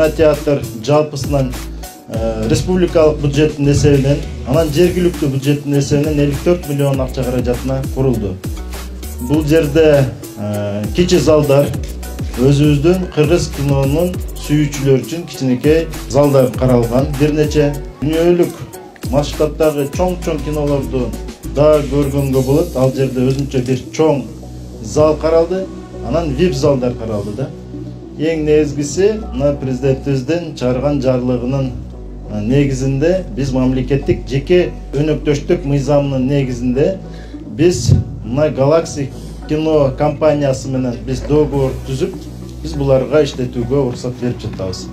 кинотеатр жалпысынан республикалык бюджеттин эсебинен, анан жергиликтүү бюджеттин эсебинен 54 миллион акча каражатына курулду. Бул жерде кичи залдар, өзүбүздүн кыргыз кинонун сүйүүчүлөр үчүн кичинекей залдар каралган. Бир нече дүйнөлүк масштабтагы чоң кинолорду да көргөнгө болот. Ал жерде өзүнчө бир чоң зал каралды, анан VIP залдар каралды да. Эң негизгиси мына президентибиздин чыгарган жарлыгынын негизинде биз мамлекеттик жеке өнөктөштүк мыйзамынын негизинде биз мына Galaxy кино компаниясы менен биз договор түзүп, биз буларга иштетүүгө уруксат берип жатабыз.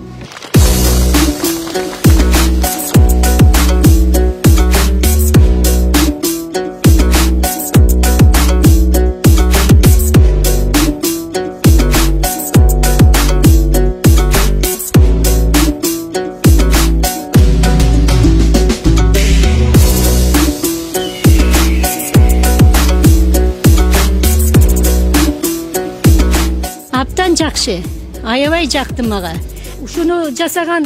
Абдан жакшы, аябай жакты мага. Ушуну жасаган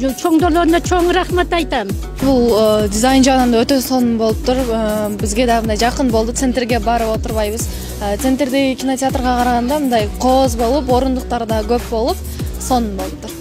чоңдорлоруна чоң рахмат айтам. Бул дизайн жагынан да өтө сонун болуптур. Бизге да мындай жакын болду. Центрге барып отурбайбыз. Центрдеги кинотеатрга караганда мындай кооз болуп, орундуктар да көп болуп, сонун болуптур.